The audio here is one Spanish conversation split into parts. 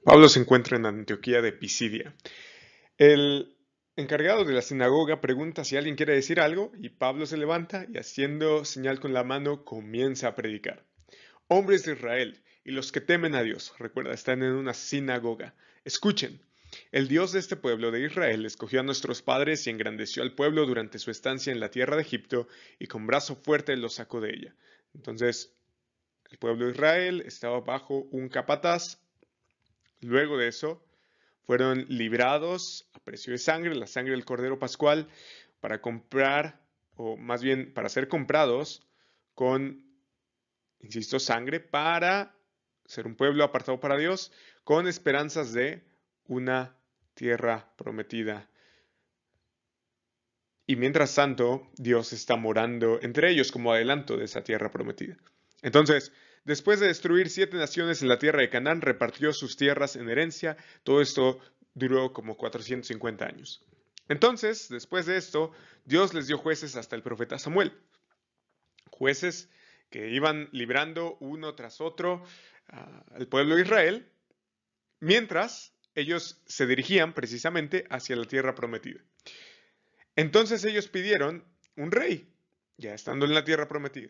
Pablo se encuentra en Antioquía de Pisidia. El encargado de la sinagoga pregunta si alguien quiere decir algo y Pablo se levanta y haciendo señal con la mano comienza a predicar. Hombres de Israel y los que temen a Dios, recuerda, están en una sinagoga. Escuchen, el Dios de este pueblo de Israel escogió a nuestros padres y engrandeció al pueblo durante su estancia en la tierra de Egipto y con brazo fuerte los sacó de ella. Entonces, el pueblo de Israel estaba bajo un capataz. Luego de eso, fueron librados a precio de sangre, la sangre del Cordero Pascual, para comprar, o más bien para ser comprados con, insisto, sangre para ser un pueblo apartado para Dios, con esperanzas de una tierra prometida. Y mientras tanto, Dios está morando entre ellos como adelanto de esa tierra prometida. Entonces, después de destruir 7 naciones en la tierra de Canaán, repartió sus tierras en herencia. Todo esto duró como 450 años. Entonces, después de esto, Dios les dio jueces hasta el profeta Samuel. Jueces que iban librando uno tras otro al pueblo de Israel, mientras ellos se dirigían precisamente hacia la tierra prometida. Entonces ellos pidieron un rey, ya estando en la tierra prometida.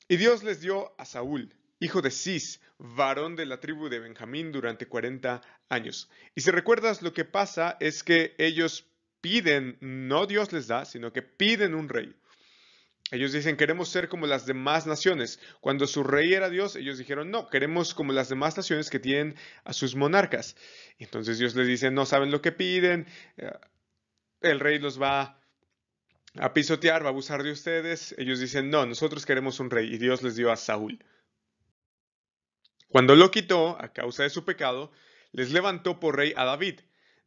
Y Dios les dio a Saúl, hijo de Cis, varón de la tribu de Benjamín durante 40 años. Y si recuerdas, lo que pasa es que ellos piden, no Dios les da, sino que piden un rey. Ellos dicen, queremos ser como las demás naciones. Cuando su rey era Dios, ellos dijeron, no, queremos como las demás naciones que tienen a sus monarcas. Y entonces Dios les dice, no saben lo que piden, el rey los va a pisotear, va a abusar de ustedes. Ellos dicen, no, nosotros queremos un rey. Y Dios les dio a Saúl. Cuando lo quitó, a causa de su pecado, les levantó por rey a David,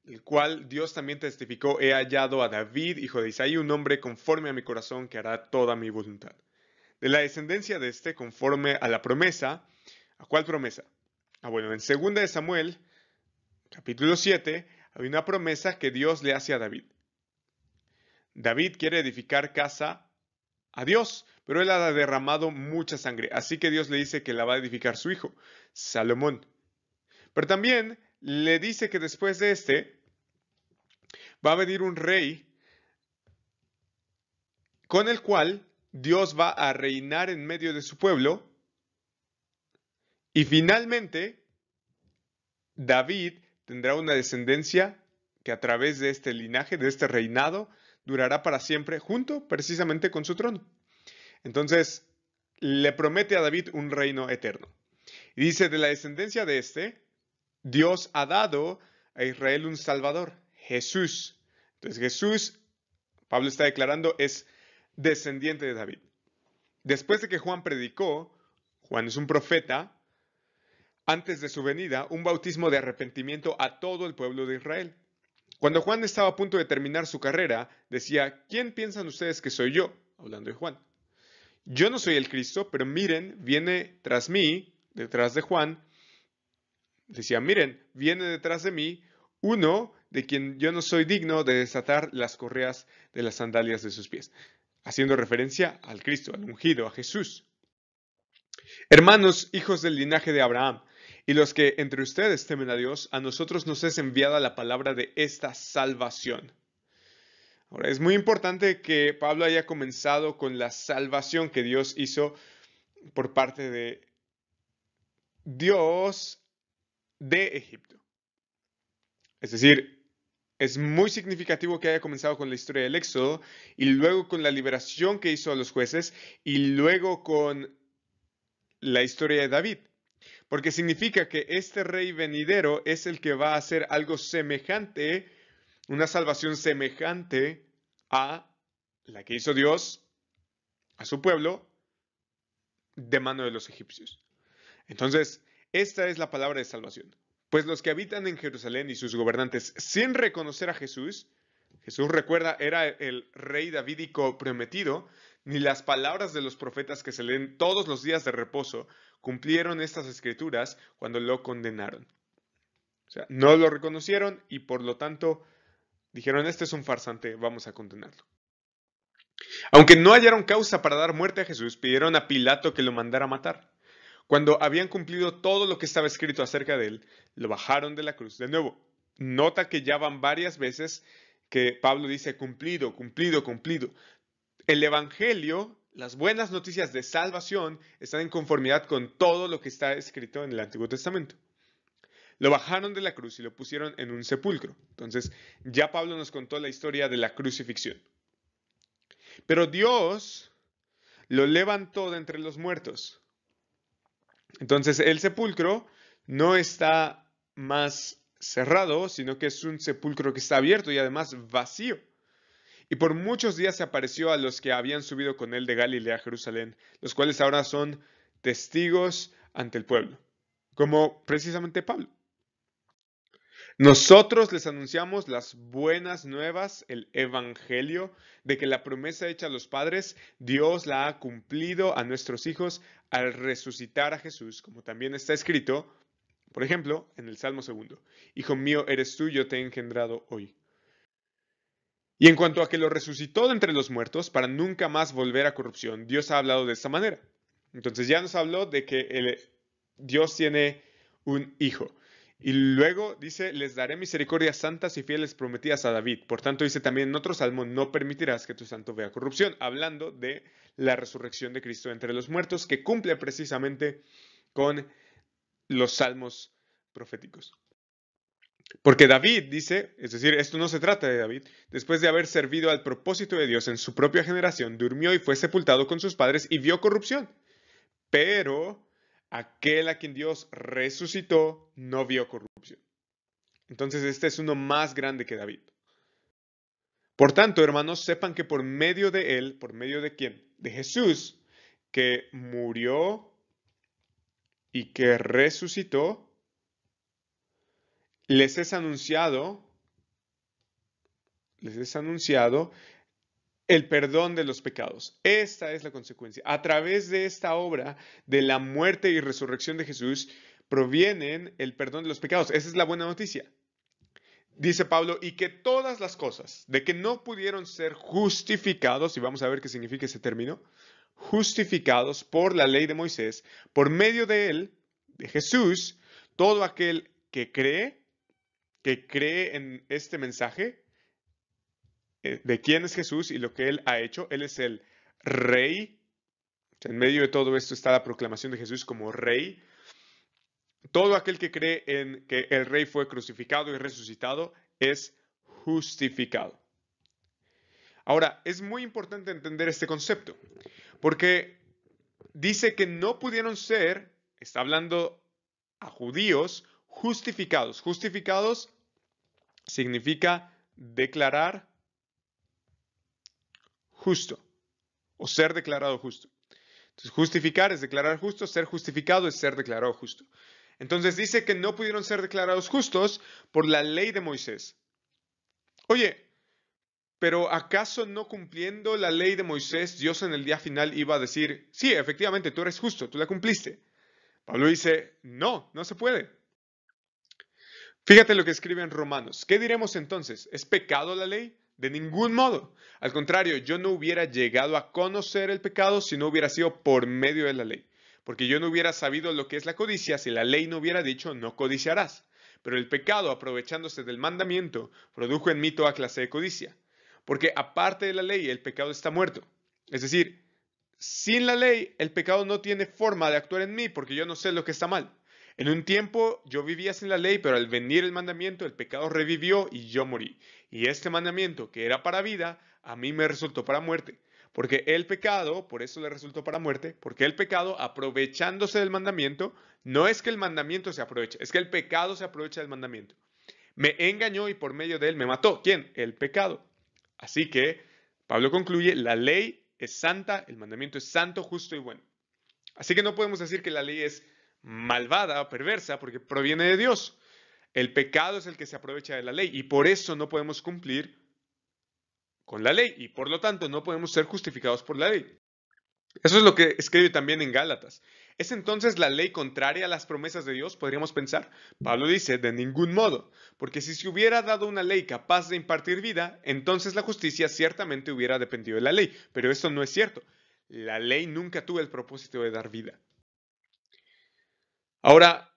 el cual Dios también testificó, he hallado a David, hijo de Isaí, un hombre conforme a mi corazón que hará toda mi voluntad. De la descendencia de este, conforme a la promesa, ¿a cuál promesa? Bueno, en 2 de Samuel, capítulo 7, hay una promesa que Dios le hace a David. David quiere edificar casa a Dios, pero él ha derramado mucha sangre, así que Dios le dice que la va a edificar su hijo, Salomón. Pero también le dice que después de este va a venir un rey con el cual Dios va a reinar en medio de su pueblo y finalmente David tendrá una descendencia que a través de este linaje, de este reinado, durará para siempre junto precisamente con su trono. Entonces, le promete a David un reino eterno. Y dice, de la descendencia de este, Dios ha dado a Israel un Salvador, Jesús. Entonces Jesús, Pablo está declarando, es descendiente de David. Después de que Juan predicó, Juan es un profeta, antes de su venida, un bautismo de arrepentimiento a todo el pueblo de Israel. Cuando Juan estaba a punto de terminar su carrera, decía, ¿quién piensan ustedes que soy yo? Hablando de Juan. Yo no soy el Cristo, pero miren, viene tras mí, detrás de Juan, decía, miren, viene detrás de mí uno de quien yo no soy digno de desatar las correas de las sandalias de sus pies, haciendo referencia al Cristo, al ungido, a Jesús. Hermanos, hijos del linaje de Abraham, y los que entre ustedes temen a Dios, a nosotros nos es enviada la palabra de esta salvación. Ahora, es muy importante que Pablo haya comenzado con la salvación que Dios hizo por parte de Dios de Egipto. Es decir, es muy significativo que haya comenzado con la historia del Éxodo y luego con la liberación que hizo a los jueces y luego con la historia de David. Porque significa que este rey venidero es el que va a hacer algo semejante, una salvación semejante a la que hizo Dios a su pueblo de mano de los egipcios. Entonces, esta es la palabra de salvación. Pues los que habitan en Jerusalén y sus gobernantes sin reconocer a Jesús, Jesús recuerda, era el rey davídico prometido, ni las palabras de los profetas que se leen todos los días de reposo cumplieron estas escrituras cuando lo condenaron. O sea, no lo reconocieron y por lo tanto dijeron, este es un farsante, vamos a condenarlo. Aunque no hallaron causa para dar muerte a Jesús, pidieron a Pilato que lo mandara matar. Cuando habían cumplido todo lo que estaba escrito acerca de él, lo bajaron de la cruz. De nuevo, nota que ya van varias veces que Pablo dice cumplido, cumplido, cumplido. El Evangelio, las buenas noticias de salvación, están en conformidad con todo lo que está escrito en el Antiguo Testamento. Lo bajaron de la cruz y lo pusieron en un sepulcro. Entonces, ya Pablo nos contó la historia de la crucifixión. Pero Dios lo levantó de entre los muertos. Entonces, el sepulcro no está más cerrado, sino que es un sepulcro que está abierto y además vacío. Y por muchos días se apareció a los que habían subido con él de Galilea a Jerusalén, los cuales ahora son testigos ante el pueblo, como precisamente Pablo. Nosotros les anunciamos las buenas nuevas, el evangelio, de que la promesa hecha a los padres, Dios la ha cumplido a nuestros hijos al resucitar a Jesús, como también está escrito, por ejemplo, en el Salmo 2. Hijo mío, eres tú, yo te he engendrado hoy. Y en cuanto a que lo resucitó de entre los muertos para nunca más volver a corrupción, Dios ha hablado de esta manera. Entonces ya nos habló de que Dios tiene un hijo. Y luego dice, les daré misericordias santas y fieles prometidas a David. Por tanto dice también en otro salmo, no permitirás que tu santo vea corrupción, hablando de la resurrección de Cristo entre los muertos, que cumple precisamente con los salmos proféticos. Porque David dice, es decir, esto no se trata de David, después de haber servido al propósito de Dios en su propia generación, durmió y fue sepultado con sus padres y vio corrupción. Pero aquel a quien Dios resucitó no vio corrupción. Entonces este es uno más grande que David. Por tanto, hermanos, sepan que por medio de él, ¿por medio de quién? De Jesús, que murió y que resucitó, les es anunciado el perdón de los pecados. Esta es la consecuencia. A través de esta obra de la muerte y resurrección de Jesús provienen el perdón de los pecados. Esa es la buena noticia. Dice Pablo, y que todas las cosas de que no pudieron ser justificados, y vamos a ver qué significa ese término, justificados por la ley de Moisés, por medio de él, de Jesús, todo aquel que cree en este mensaje, de quién es Jesús y lo que él ha hecho. Él es el rey. En medio de todo esto está la proclamación de Jesús como rey. Todo aquel que cree en que el rey fue crucificado y resucitado es justificado. Ahora, es muy importante entender este concepto, porque dice que no pudieron ser, está hablando a judíos, justificados. Justificados significa declarar justo o ser declarado justo. Entonces, justificar es declarar justo, ser justificado es ser declarado justo. Entonces dice que no pudieron ser declarados justos por la ley de Moisés. Oye, pero ¿acaso no cumpliendo la ley de Moisés, Dios en el día final iba a decir, sí, efectivamente, tú eres justo, tú la cumpliste? Pablo dice, no, no se puede. Fíjate lo que escribe en Romanos. ¿Qué diremos entonces? ¿Es pecado la ley? De ningún modo. Al contrario, yo no hubiera llegado a conocer el pecado si no hubiera sido por medio de la ley. Porque yo no hubiera sabido lo que es la codicia si la ley no hubiera dicho no codiciarás. Pero el pecado, aprovechándose del mandamiento, produjo en mí toda clase de codicia. Porque aparte de la ley, el pecado está muerto. Es decir, sin la ley, el pecado no tiene forma de actuar en mí porque yo no sé lo que está mal. En un tiempo yo vivía sin la ley, pero al venir el mandamiento, el pecado revivió y yo morí. Y este mandamiento, que era para vida, a mí me resultó para muerte. Porque el pecado, por eso le resultó para muerte, porque el pecado, aprovechándose del mandamiento, no es que el mandamiento se aproveche, es que el pecado se aprovecha del mandamiento. Me engañó y por medio de él me mató. ¿Quién? El pecado. Así que Pablo concluye, la ley es santa, el mandamiento es santo, justo y bueno. Así que no podemos decir que la ley es malvada o perversa porque proviene de Dios. El pecado es el que se aprovecha de la ley y por eso no podemos cumplir con la ley y por lo tanto no podemos ser justificados por la ley. Eso es lo que escribe también en Gálatas. ¿Es entonces la ley contraria a las promesas de Dios? Podríamos pensar. Pablo dice, de ningún modo, porque si se hubiera dado una ley capaz de impartir vida, entonces la justicia ciertamente hubiera dependido de la ley, pero esto no es cierto. La ley nunca tuvo el propósito de dar vida. Ahora,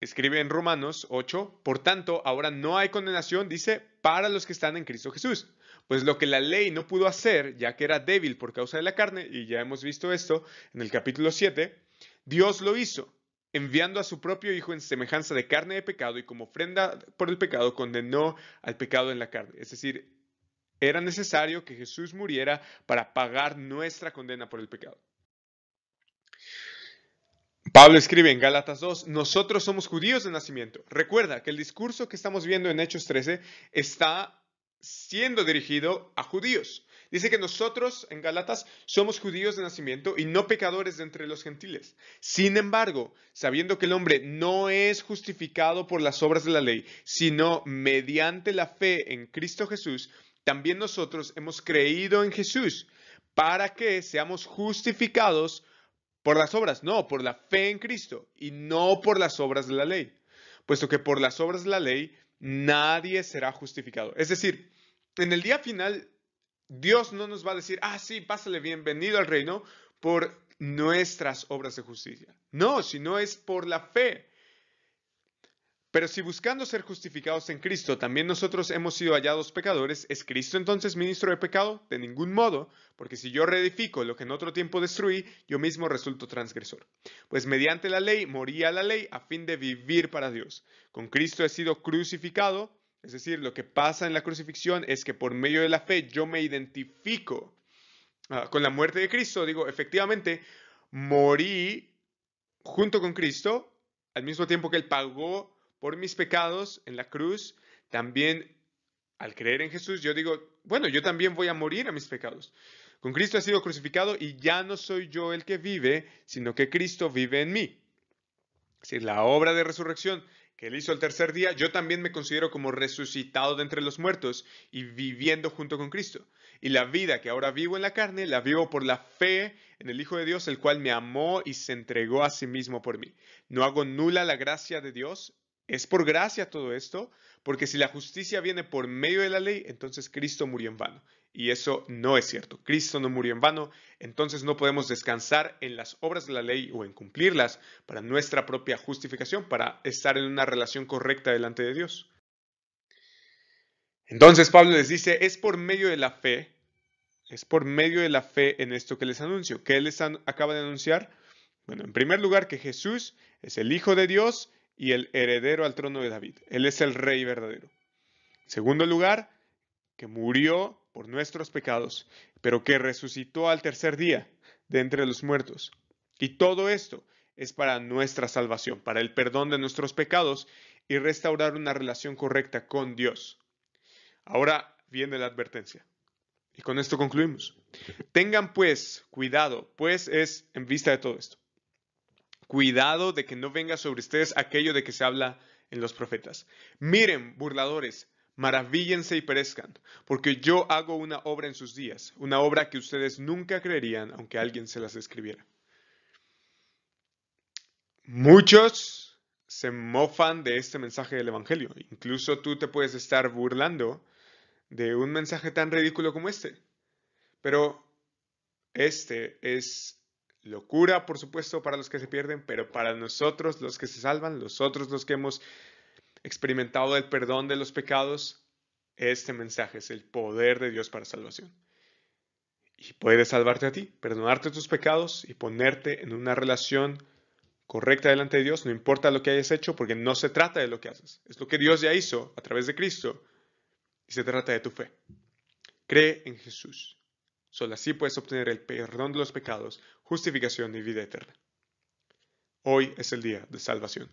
escribe en Romanos 8, por tanto, ahora no hay condenación, dice, para los que están en Cristo Jesús. Pues lo que la ley no pudo hacer, ya que era débil por causa de la carne, y ya hemos visto esto en el capítulo 7, Dios lo hizo, enviando a su propio Hijo en semejanza de carne de pecado, y como ofrenda por el pecado condenó al pecado en la carne. Es decir, era necesario que Jesús muriera para pagar nuestra condena por el pecado. Pablo escribe en Gálatas 2, nosotros somos judíos de nacimiento. Recuerda que el discurso que estamos viendo en Hechos 13 está siendo dirigido a judíos. Dice que nosotros en Gálatas somos judíos de nacimiento y no pecadores de entre los gentiles. Sin embargo, sabiendo que el hombre no es justificado por las obras de la ley, sino mediante la fe en Cristo Jesús, también nosotros hemos creído en Jesús para que seamos justificados por las obras, no, por la fe en Cristo y no por las obras de la ley, puesto que por las obras de la ley nadie será justificado. Es decir, en el día final, Dios no nos va a decir, sí, pásale, bienvenido al reino por nuestras obras de justicia. No, sino es por la fe. Pero si buscando ser justificados en Cristo también nosotros hemos sido hallados pecadores, ¿es Cristo entonces ministro de pecado? De ningún modo, porque si yo reedifico lo que en otro tiempo destruí, yo mismo resulto transgresor. Pues mediante la ley moría la ley a fin de vivir para Dios. Con Cristo he sido crucificado, es decir, lo que pasa en la crucifixión es que por medio de la fe yo me identifico con la muerte de Cristo. Digo, efectivamente, morí junto con Cristo al mismo tiempo que Él pagó por mis pecados en la cruz. También al creer en Jesús, yo digo, bueno, yo también voy a morir a mis pecados. Con Cristo he sido crucificado y ya no soy yo el que vive, sino que Cristo vive en mí. Es decir, la obra de resurrección que Él hizo el tercer día, yo también me considero como resucitado de entre los muertos y viviendo junto con Cristo. Y la vida que ahora vivo en la carne, la vivo por la fe en el Hijo de Dios, el cual me amó y se entregó a sí mismo por mí. No hago nula la gracia de Dios. Es por gracia todo esto, porque si la justicia viene por medio de la ley, entonces Cristo murió en vano. Y eso no es cierto. Cristo no murió en vano, entonces no podemos descansar en las obras de la ley o en cumplirlas para nuestra propia justificación, para estar en una relación correcta delante de Dios. Entonces Pablo les dice, es por medio de la fe en esto que les anuncio. ¿Qué les acaba de anunciar? Bueno, en primer lugar que Jesús es el Hijo de Dios y el heredero al trono de David. Él es el Rey verdadero. En segundo lugar, que murió por nuestros pecados, pero que resucitó al tercer día de entre los muertos. Y todo esto es para nuestra salvación, para el perdón de nuestros pecados y restaurar una relación correcta con Dios. Ahora viene la advertencia. Y con esto concluimos. Tengan pues cuidado, pues es en vista de todo esto. Cuidado de que no venga sobre ustedes aquello de que se habla en los profetas. Miren, burladores, maravíllense y perezcan, porque yo hago una obra en sus días, una obra que ustedes nunca creerían aunque alguien se las escribiera. Muchos se mofan de este mensaje del Evangelio. Incluso tú te puedes estar burlando de un mensaje tan ridículo como este. Pero este es locura, por supuesto, para los que se pierden, pero para nosotros, los que se salvan, nosotros los que hemos experimentado el perdón de los pecados, este mensaje es el poder de Dios para salvación. Y puede salvarte a ti, perdonarte tus pecados y ponerte en una relación correcta delante de Dios, no importa lo que hayas hecho, porque no se trata de lo que haces, es lo que Dios ya hizo a través de Cristo y se trata de tu fe. Cree en Jesús. Solo así puedes obtener el perdón de los pecados, justificación y vida eterna. Hoy es el día de salvación.